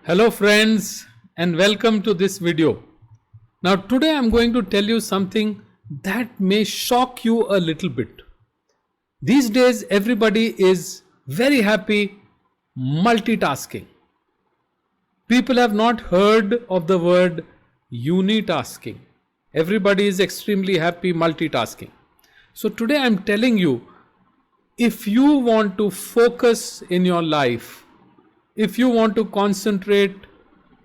Hello friends and welcome to this video. Now today I'm going to tell you something that may shock you a little bit. These days everybody is very happy multitasking. People have not heard of the word unitasking. Everybody is extremely happy multitasking. So today I'm telling you, if you want to focus in your life, if you want to concentrate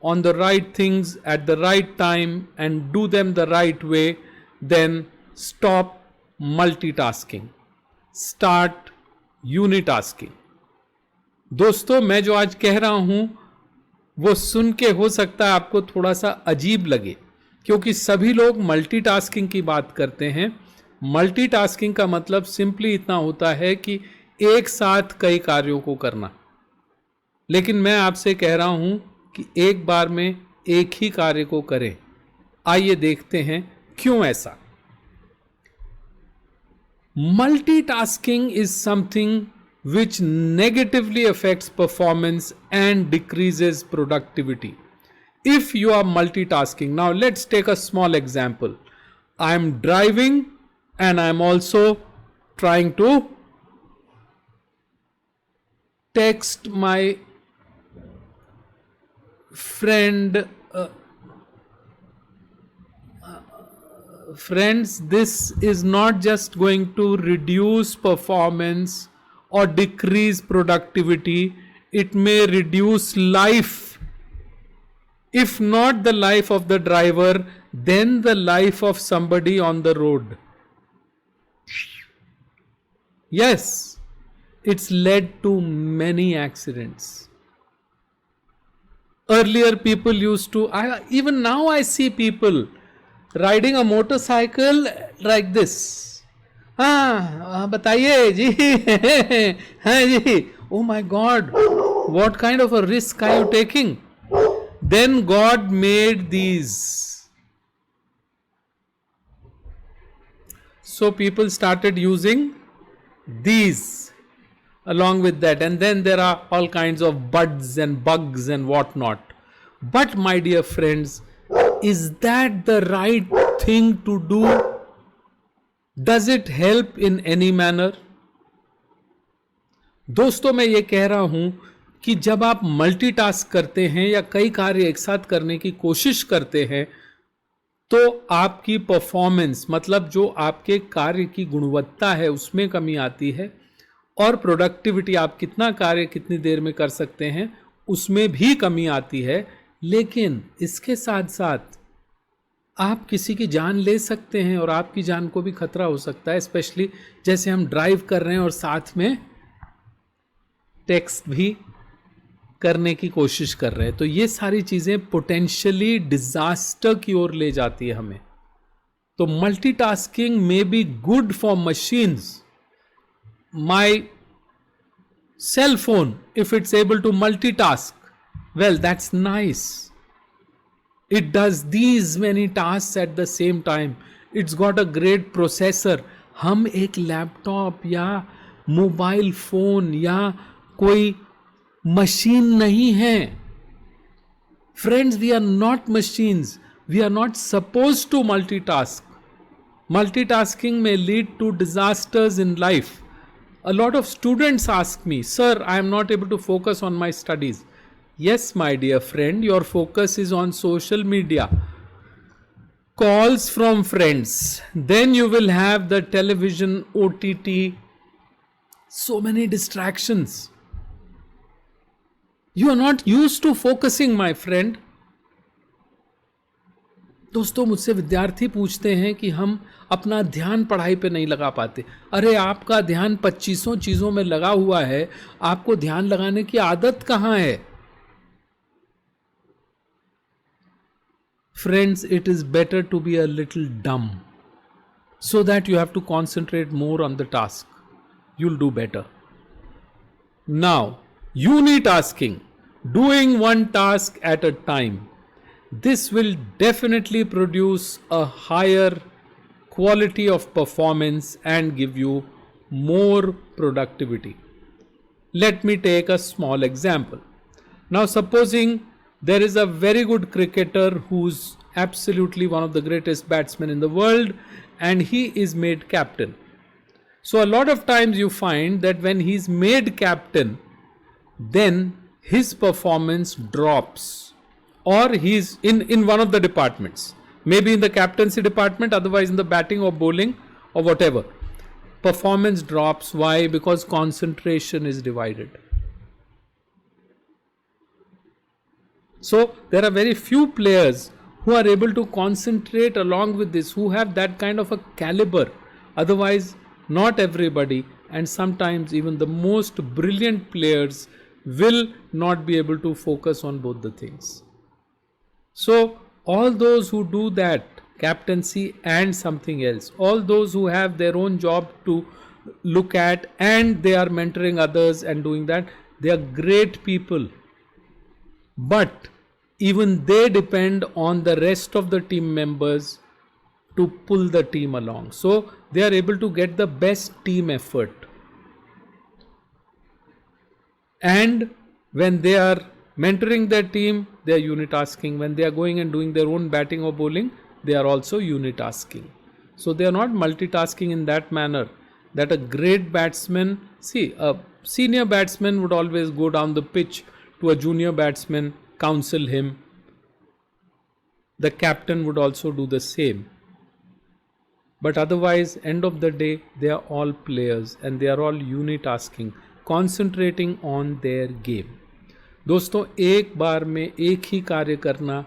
on the right things at the right time and do them the right way, then stop multitasking. Start unitasking. दोस्तों, मैं जो आज कह रहा हूं वो सुन के हो सकता है आपको थोड़ा सा अजीब लगे, क्योंकि सभी लोग मल्टीटास्किंग की बात करते हैं. मल्टीटास्किंग का मतलब सिंपली इतना होता है कि एक साथ कई कार्यों को करना. लेकिन मैं आपसे कह रहा हूं कि एक बार में एक ही कार्य को करें. आइए देखते हैं क्यों ऐसा. Multitasking is something which negatively affects performance and decreases productivity. If you are multitasking, now let's take a small example. I am driving and I am also trying to text my friend. Friends, this is not just going to reduce performance or decrease productivity, it may reduce life. If not the life of the driver, then the life of somebody on the road. Yes, it's led to many accidents. Earlier people used to, even now I see people riding a motorcycle like this. हाँ बताइए जी. हाँ जी. Oh my God, what kind of a risk are you taking? Then God made these. So people started using these along with that, and then there are all kinds of buds and bugs and whatnot. But my dear friends, is that the right thing to do? Does it help in any manner? दोस्तों, मैं ये कह रहा हूं कि जब आप multitask करते हैं या कई कार्य एक साथ करने की कोशिश करते हैं, तो आपकी परफॉर्मेंस, मतलब जो आपके कार्य की गुणवत्ता है, उसमें कमी आती है, और प्रोडक्टिविटी, आप कितना कार्य कितनी देर में कर सकते हैं, उसमें भी कमी आती है. लेकिन इसके साथ साथ आप किसी की जान ले सकते हैं और आपकी जान को भी खतरा हो सकता है. स्पेशली जैसे हम ड्राइव कर रहे हैं और साथ में टेक्स्ट भी करने की कोशिश कर रहे हैं, तो ये सारी चीज़ें पोटेंशियली डिजास्टर की ओर ले जाती है हमें. तो multitasking may be good for machines. My cell phone, if it's able to multitask, well, that's nice. It does these many tasks at the same time. It's got a great processor. हम एक laptop या mobile phone या कोई machine नहीं है. Friends, we are not machines. We are not supposed to multitask. Multitasking may lead to disasters in life. A lot of students ask me, sir, I am not able to focus on my studies. Yes, my dear friend, your focus is on social media, calls from friends. Then you will have the television, OTT, so many distractions. You are not used to focusing, my friend. दोस्तों, मुझसे विद्यार्थी पूछते हैं कि हम अपना ध्यान पढ़ाई पे नहीं लगा पाते. अरे आपका ध्यान 2500 चीज़ों में लगा हुआ है, आपको ध्यान लगाने की आदत कहाँ है? Friends, it is better to be a little dumb so that you have to concentrate more on the task. You'll do better. Now, unitasking, doing one task at a time. This will definitely produce a higher quality of performance and give you more productivity. Let me take a small example. Now, supposing there is a very good cricketer who's absolutely one of the greatest batsmen in the world, and he is made captain. So a lot of times you find that when he's made captain, then his performance drops, or he's in one of the departments, maybe in the captaincy department, otherwise in the batting or bowling or whatever. Performance drops. Why? Because concentration is divided. So there are very few players who are able to concentrate along with this, who have that kind of a caliber. Otherwise, not everybody, and sometimes even the most brilliant players, will not be able to focus on both the things. So all those who do that, captaincy and something else, all those who have their own job to look at and they are mentoring others and doing that, they are great people. But even they depend on the rest of the team members to pull the team along. So they are able to get the best team effort. And when they are mentoring their team, they are unitasking. When they are going and doing their own batting or bowling, they are also unitasking. So they are not multitasking in that manner that a great batsman, see, a senior batsman would always go down the pitch to a junior batsman, counsel him. The captain would also do the same. But otherwise, end of the day, they are all players and they are all unitasking, concentrating on their game. दोस्तों, एक बार में एक ही कार्य करना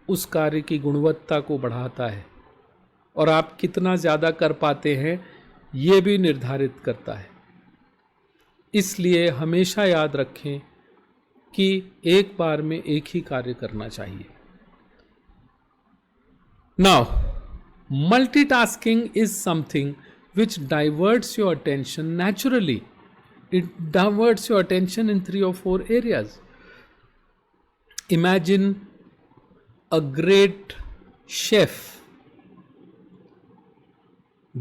उस कार्य की गुणवत्ता को बढ़ाता है, और आप कितना ज़्यादा कर पाते हैं ये भी निर्धारित करता है. इसलिए हमेशा याद रखें कि एक बार में एक ही कार्य करना चाहिए. Now, multitasking is something which diverts your attention naturally. It diverts your attention in 3 or 4 areas. Imagine a great chef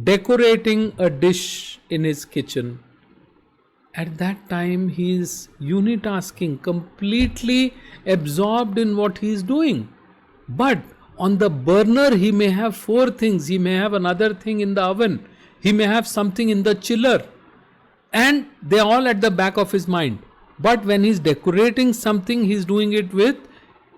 decorating a dish in his kitchen. At that time, he is unitasking, completely absorbed in what he is doing. But on the burner, he may have 4 things. He may have another thing in the oven. He may have something in the chiller. And they are all at the back of his mind. But when he's decorating something, he's doing it with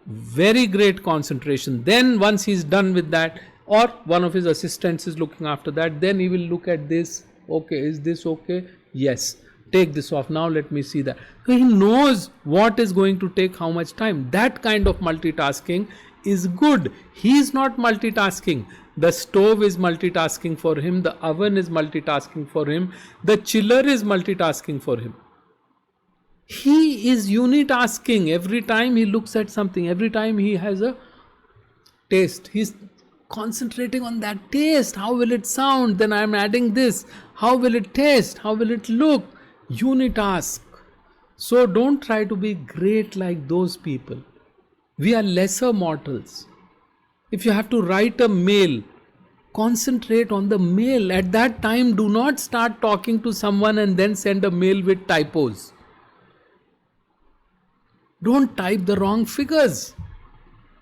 very great concentration. Then once he's done with that, or one of his assistants is looking after that, then he will look at this. Okay, is this okay? Yes. Take this off. Now let me see that. So he knows what is going to take how much time. That kind of multitasking is good. He is not multitasking. The stove is multitasking for him. The oven is multitasking for him. The chiller is multitasking for him. He is unitasking. Every time he looks at something, every time he has a taste, he's concentrating on that taste. How will it sound? Then I'm adding this. How will it taste? How will it look? Unitask. So don't try to be great like those people. We are lesser mortals. If you have to write a mail, concentrate on the mail. At that time, do not start talking to someone and then send a mail with typos. Don't type the wrong figures.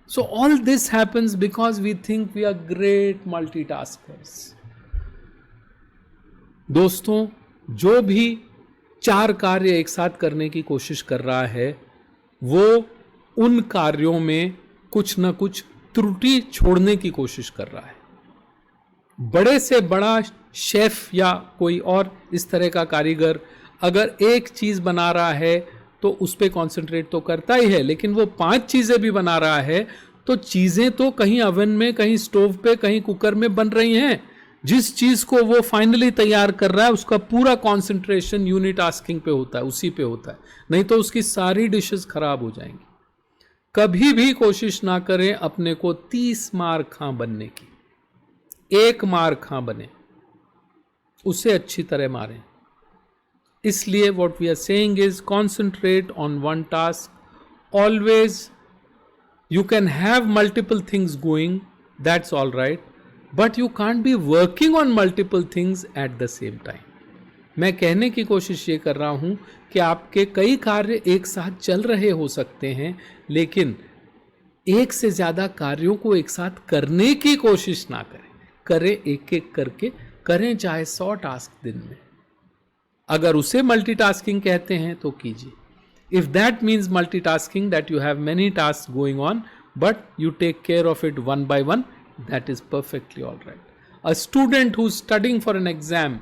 So all this happens because we think we are great multitaskers. दोस्तों, जो भी 4 कार्य एक साथ करने की कोशिश कर रहा है, वो उन कार्यों में कुछ न कुछ त्रुटि छोड़ने की कोशिश कर रहा है. बड़े से बड़ा शेफ या कोई और इस तरह का कारीगर अगर एक चीज़ बना रहा है तो उस पर कॉन्सेंट्रेट तो करता ही है, लेकिन वो 5 चीज़ें भी बना रहा है तो चीज़ें तो कहीं अवन में, कहीं स्टोव पे, कहीं कुकर में बन रही हैं. जिस चीज़ को वो फाइनली तैयार कर रहा है उसका पूरा कॉन्सेंट्रेशन यूनिटास्किंग पे होता है, उसी पे होता है. नहीं तो उसकी सारी डिशेस खराब हो जाएंगी. कभी भी कोशिश ना करें अपने को 30 मार खां बनने की. 1 मार खां बने, उसे अच्छी तरह मारें. इसलिए what we are saying is concentrate on one task. Always you can have multiple things going, that's all right, but you can't be working on multiple things at the same time. मैं कहने की कोशिश ये कर रहा हूँ कि आपके कई कार्य एक साथ चल रहे हो सकते हैं, लेकिन एक से ज्यादा कार्यों को एक साथ करने की कोशिश ना करें, करें एक एक करके, करें चाहे 100 टास्क दिन में। अगर उसे मल्टीटास्किंग कहते हैं तो कीजिए। If that means multitasking, that you have many task going on but you take care of it one by one, that is perfectly all right. A student who's studying for an exam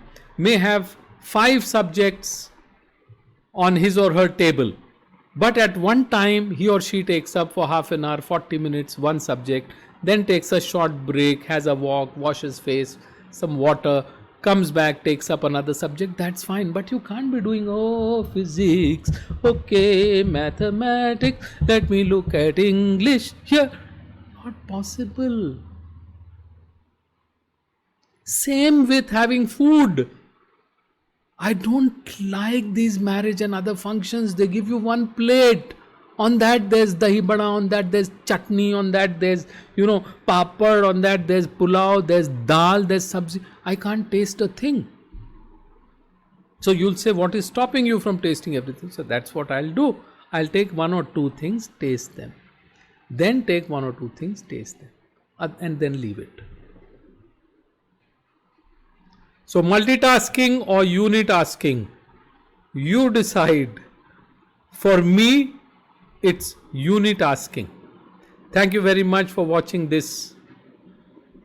may have 5 subjects on his or her table, but at one time he or she takes up for half an hour, 40 minutes one subject, then takes a short break, has a walk, washes face, some water, comes back, takes up another subject. That's fine, but you can't be doing, oh, physics, okay, mathematics, let me look at English here. Not possible. Same with having food. I don't like these marriage and other functions. They give you one plate. On that there's dahi bada, on that there's chutney, on that there's, papad, on that there's pulao, there's dal, there's sabzi. I can't taste a thing. So you'll say, what is stopping you from tasting everything? So that's what I'll do. I'll take one or two things, taste them. Then take one or two things, taste them. And then leave it. So multitasking or unitasking, you decide. For me, it's unitasking. Thank you very much for watching this.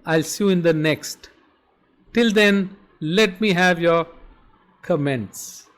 I'll see you in the next. Till then, let me have your comments.